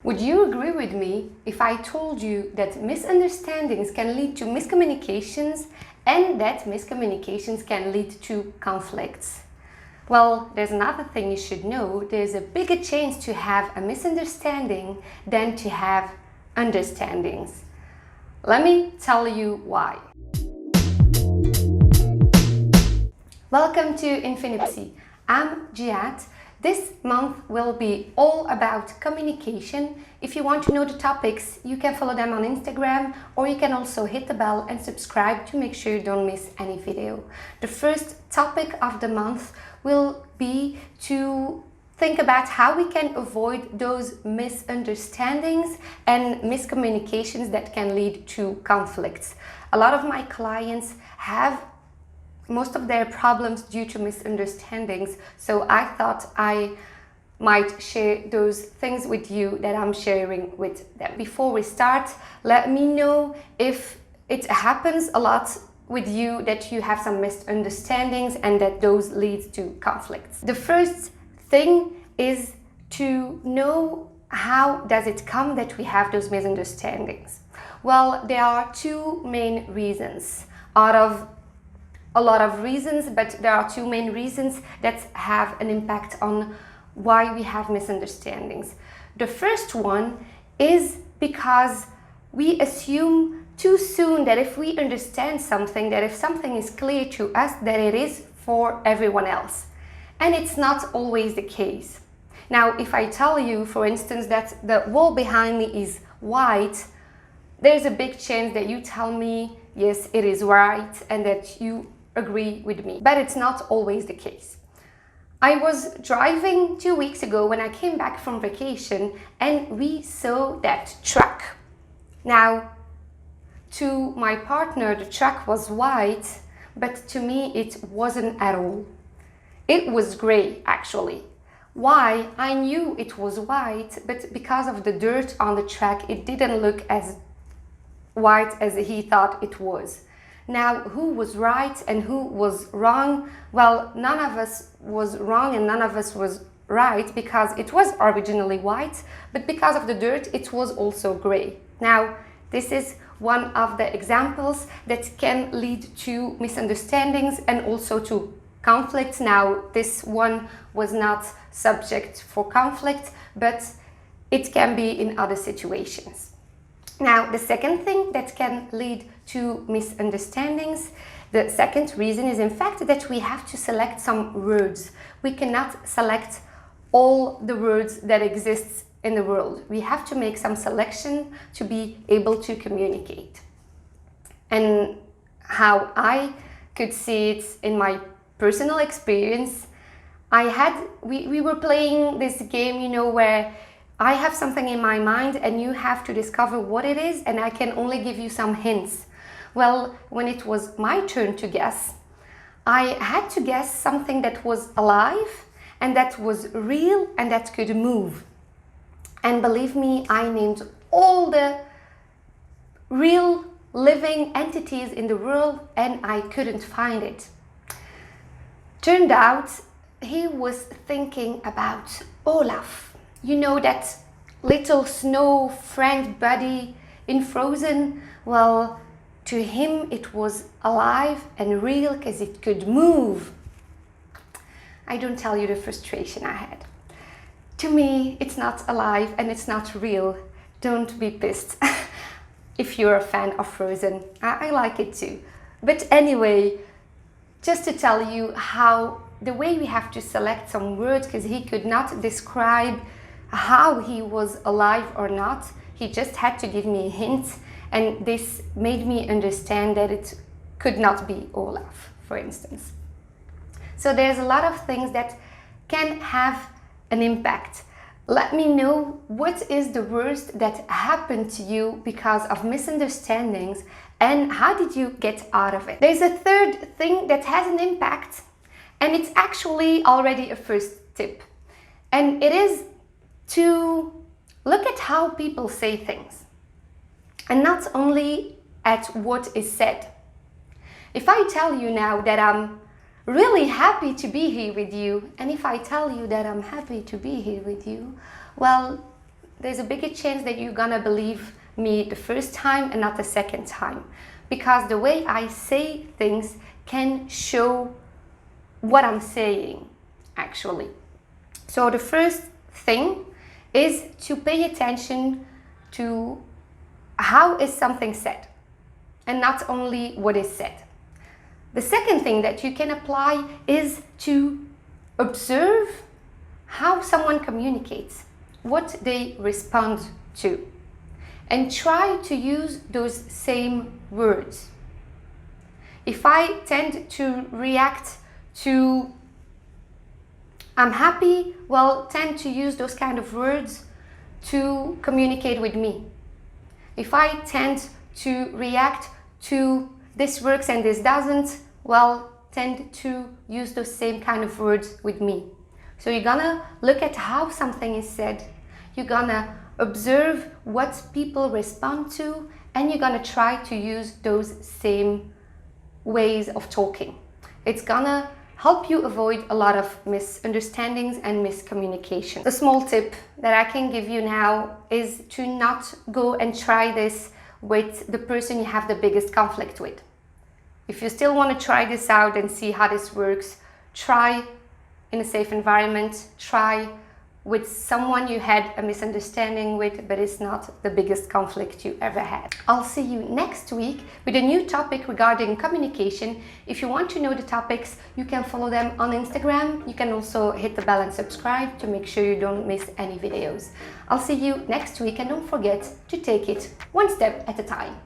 Would you agree with me if I told you that misunderstandings can lead to miscommunications and that miscommunications can lead to conflicts? Well, there's another thing you should know. There's a bigger chance to have a misunderstanding than to have understandings. Let me tell you why. Welcome to Infinipsy. I'm Jihad. This month will be all about communication. If you want to know the topics, you can follow them on Instagram, or you can also hit the bell and subscribe to make sure you don't miss any video. The first topic of the month will be to think about how we can avoid those misunderstandings and miscommunications that can lead to conflicts. A lot of my clients have most of their problems due to misunderstandings, so I thought I might share those things with you that I'm sharing with them. Before we start, let me know if it happens a lot with you, that you have some misunderstandings and that those lead to conflicts. The first thing is to know, how does it come that we have those misunderstandings? Well, there are two main reasons out of a lot of reasons, but there are two main reasons that have an impact on why we have misunderstandings. The first one is because we assume too soon that if we understand something, that if something is clear to us, that it is for everyone else. And it's not always the case. Now, if I tell you, for instance, that the wall behind me is white, there's a big chance that you tell me, yes, it is right, and that you agree with me. But it's not always the case. I was driving 2 weeks ago when I came back from vacation, and we saw that truck. Now, to my partner, the truck was white, but to me it wasn't at all. It was gray, actually. Why? I knew it was white, but because of the dirt on the truck, it didn't look as white as he thought it was. Now, who was right and who was wrong? Well, none of us was wrong and none of us was right, because it was originally white, but because of the dirt, it was also gray. Now, this is one of the examples that can lead to misunderstandings and also to conflicts. Now, this one was not subject for conflict, but it can be in other situations. Now, the second thing that can lead to misunderstandings, the second reason is in fact that we have to select some words. We cannot select all the words that exist in the world. We have to make some selection to be able to communicate. And how I could see it in my personal experience, we were playing this game, you know, where I have something in my mind and you have to discover what it is, and I can only give you some hints. Well, when it was my turn to guess, I had to guess something that was alive and that was real and that could move. And believe me, I named all the real living entities in the world and I couldn't find it. Turned out he was thinking about Olaf. You know, that little snow friend buddy in Frozen? Well, to him it was alive and real because it could move. I don't tell you the frustration I had. To me, it's not alive and it's not real. Don't be pissed if you're a fan of Frozen. I like it too. But anyway, just to tell you how the way we have to select some words, because he could not describe how he was alive or not. He just had to give me a hint, and this made me understand that it could not be Olaf, for instance. So there's a lot of things that can have an impact. Let me know, what is the worst that happened to you because of misunderstandings, and how did you get out of it? There's a third thing that has an impact, and it's actually already a first tip, and it is to look at how people say things, and not only at what is said. If I tell you now that I'm really happy to be here with you. And if I tell you that I'm happy to be here with you, well, there's a bigger chance that you're gonna believe me the first time and not the second time, because the way I say things can show what I'm saying actually. So the first thing is to pay attention to how is something said and not only what is said. The second thing that you can apply is to observe how someone communicates, what they respond to, and try to use those same words. If I tend to react to I'm happy, well, tend to use those kind of words to communicate with me. If I tend to react to this works and this doesn't, well, tend to use those same kind of words with me. So you're gonna look at how something is said, you're gonna observe what people respond to, and you're gonna try to use those same ways of talking. It's gonna help you avoid a lot of misunderstandings and miscommunication. The small tip that I can give you now is to not go and try this with the person you have the biggest conflict with. If you still want to try this out and see how this works, try in a safe environment, try with someone you had a misunderstanding with, but it's not the biggest conflict you ever had. I'll see you next week with a new topic regarding communication. If you want to know the topics, you can follow them on Instagram. You can also hit the bell and subscribe to make sure you don't miss any videos. I'll see you next week, and don't forget to take it one step at a time.